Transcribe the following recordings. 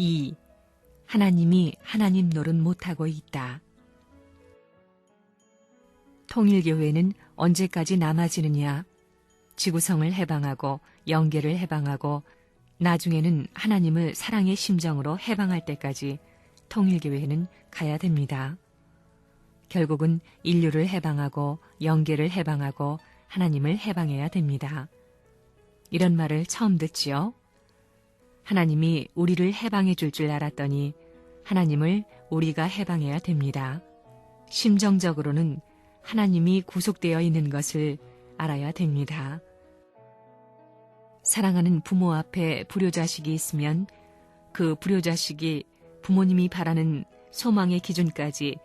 2. 하나님이 하나님 노릇 못하고 있다. 통일교회는 언제까지 남아지느냐? 지구성을 해방하고 영계를 해방하고 나중에는 하나님을 사랑의 심정으로 해방할 때까지 통일교회는 가야 됩니다. 결국은 인류를 해방하고 영계를 해방하고 하나님을 해방해야 됩니다. 이런 말을 처음 듣지요? 하나님이 우리를 해방해 줄 줄 알았더니 하나님을 우리가 해방해야 됩니다. 심정적으로는 하나님이 구속되어 있는 것을 알아야 됩니다. 사랑하는 부모 앞에 불효자식이 있으면 그 불효자식이 부모님이 바라는 소망의 기준까지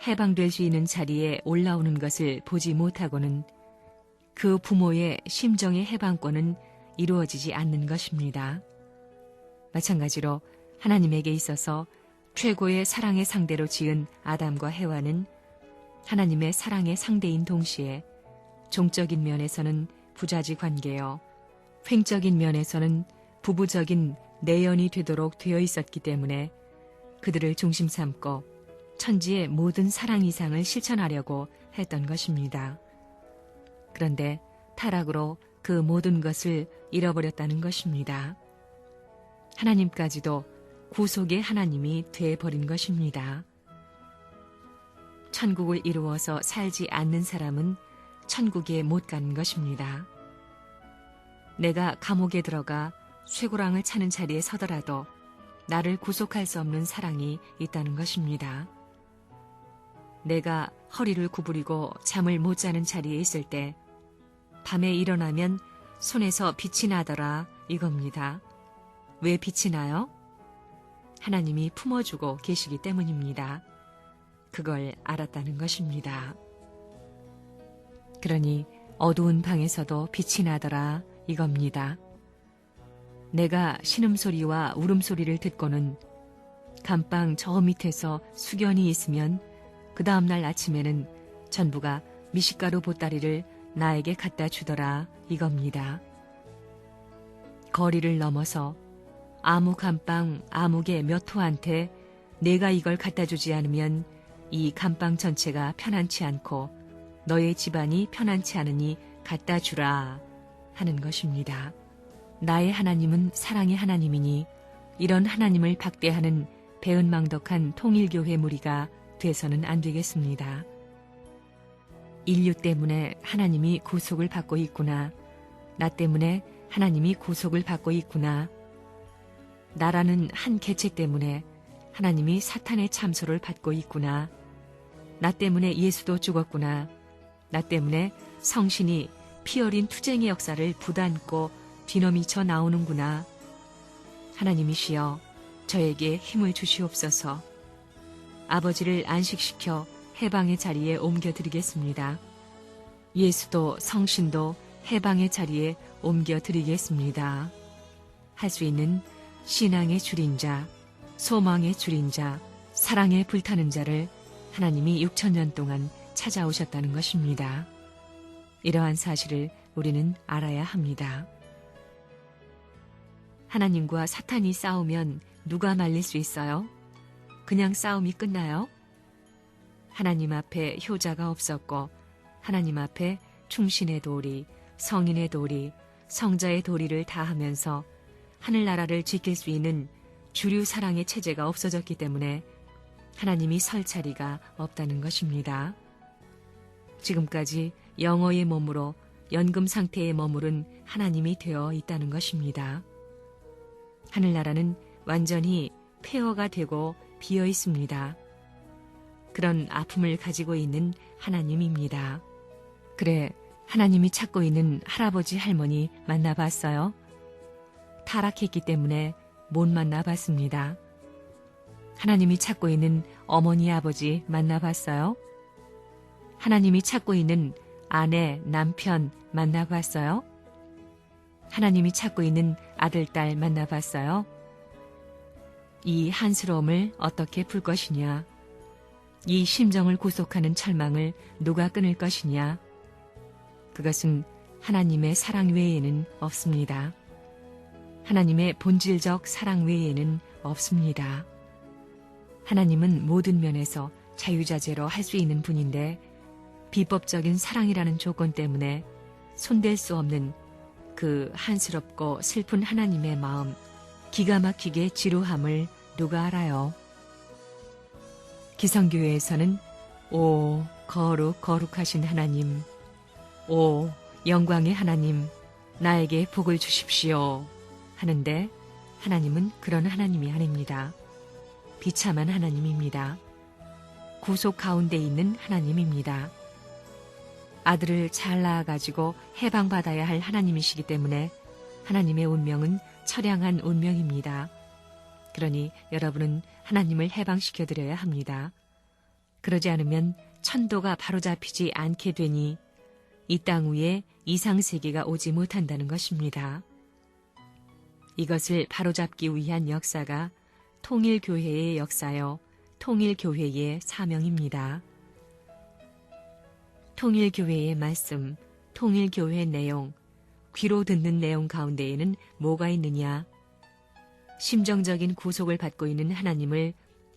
해방될 수 있는 자리에 올라오는 것을 보지 못하고는 그 부모의 심정의 해방권은 이루어지지 않는 것입니다. 마찬가지로 하나님에게 있어서 최고의 사랑의 상대로 지은 아담과 해와는 하나님의 사랑의 상대인 동시에 종적인 면에서는 부자지 관계요, 횡적인 면에서는 부부적인 내연이 되도록 되어 있었기 때문에 그들을 중심 삼고 천지의 모든 사랑 이상을 실천하려고 했던 것입니다. 그런데 타락으로 그 모든 것을 잃어버렸다는 것입니다. 하나님까지도 구속의 하나님이 되어버린 것입니다. 천국을 이루어서 살지 않는 사람은 천국에 못 가는 것입니다. 내가 감옥에 들어가 쇠고랑을 차는 자리에 서더라도 나를 구속할 수 없는 사랑이 있다는 것입니다. 내가 허리를 구부리고 잠을 못 자는 자리에 있을 때 밤에 일어나면 손에서 빛이 나더라 이겁니다. 왜 빛이 나요? 하나님이 품어주고 계시기 때문입니다. 그걸 알았다는 것입니다. 그러니 어두운 방에서도 빛이 나더라 이겁니다. 내가 신음소리와 울음소리를 듣고는 감방 저 밑에서 숙연히 있으면 그 다음날 아침에는 전부가 미숫가루 보따리를 나에게 갖다 주더라 이겁니다. 거리를 넘어서 아무 감방 아무개 몇 호한테 내가 이걸 갖다 주지 않으면 이 감방 전체가 편안치 않고 너의 집안이 편안치 않으니 갖다 주라 하는 것입니다. 나의 하나님은 사랑의 하나님이니 이런 하나님을 박대하는 배은망덕한 통일교회 무리가 돼서는 안 되겠습니다. 인류 때문에 하나님이 구속을 받고 있구나. 나 때문에 하나님이 구속을 받고 있구나. 나라는 한 개체 때문에 하나님이 사탄의 참소를 받고 있구나. 나 때문에 예수도 죽었구나. 나 때문에 성신이 피 어린 투쟁의 역사를 부담고 뒤넘이쳐 나오는구나. 하나님이시여 저에게 힘을 주시옵소서. 아버지를 안식시켜 해방의 자리에 옮겨드리겠습니다. 예수도 성신도 해방의 자리에 옮겨드리겠습니다. 할 수 있는 신앙의 줄인 자, 소망의 줄인 자, 사랑에 불타는 자를 하나님이 6,000년 동안 찾아오셨다는 것입니다. 이러한 사실을 우리는 알아야 합니다. 하나님과 사탄이 싸우면 누가 말릴 수 있어요? 그냥 싸움이 끝나요? 하나님 앞에 효자가 없었고 하나님 앞에 충신의 도리, 성인의 도리, 성자의 도리를 다하면서 하늘나라를 지킬 수 있는 주류 사랑의 체제가 없어졌기 때문에 하나님이 설 자리가 없다는 것입니다. 지금까지 영어의 몸으로 연금 상태에 머무른 하나님이 되어 있다는 것입니다. 하늘나라는 완전히 폐허가 되고 비어 있습니다. 그런 아픔을 가지고 있는 하나님입니다. 그래, 하나님이 찾고 있는 할아버지 할머니 만나봤어요? 타락했기 때문에 못 만나봤습니다. 하나님이 찾고 있는 어머니 아버지 만나봤어요? 하나님이 찾고 있는 아내, 남편 만나봤어요? 하나님이 찾고 있는 아들, 딸 만나봤어요? 이 한스러움을 어떻게 풀 것이냐? 이 심정을 구속하는 철망을 누가 끊을 것이냐? 그것은 하나님의 사랑 외에는 없습니다. 하나님의 본질적 사랑 외에는 없습니다. 하나님은 모든 면에서 자유자재로 할 수 있는 분인데 비법적인 사랑이라는 조건 때문에 손댈 수 없는 그 한스럽고 슬픈 하나님의 마음, 기가 막히게 지루함을 누가 알아요? 기성교회에서는 오 거룩하신 하나님, 오 영광의 하나님, 나에게 복을 주십시오 하는데 하나님은 그런 하나님이 아닙니다. 비참한 하나님입니다. 구속 가운데 있는 하나님입니다. 아들을 잘 낳아가지고 해방받아야 할 하나님이시기 때문에 하나님의 운명은 처량한 운명입니다. 그러니 여러분은 하나님을 해방시켜드려야 합니다. 그러지 않으면 천도가 바로잡히지 않게 되니 이 땅 위에 이상세계가 오지 못한다는 것입니다. 이것을 바로잡기 위한 역사가 통일교회의 역사요, 통일교회의 사명입니다. 통일교회의 말씀, 통일교회 내용, 귀로 듣는 내용 가운데에는 뭐가 있느냐? 심정적인 구속을 받고 있는 하나님을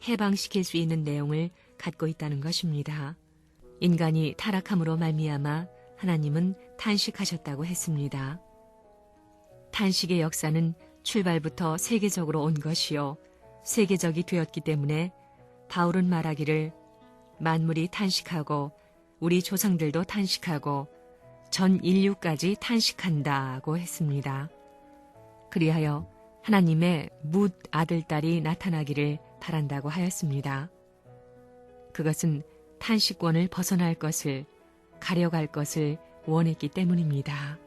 해방시킬 수 있는 내용을 갖고 있다는 것입니다. 인간이 타락함으로 말미암아 하나님은 탄식하셨다고 했습니다. 탄식의 역사는 출발부터 세계적으로 온 것이요, 세계적이 되었기 때문에 바울은 말하기를 만물이 탄식하고 우리 조상들도 탄식하고 전 인류까지 탄식한다고 했습니다. 그리하여 하나님의 뭇 아들딸이 나타나기를 바란다고 하였습니다. 그것은 탄식권을 벗어날 것을, 가려갈 것을 원했기 때문입니다.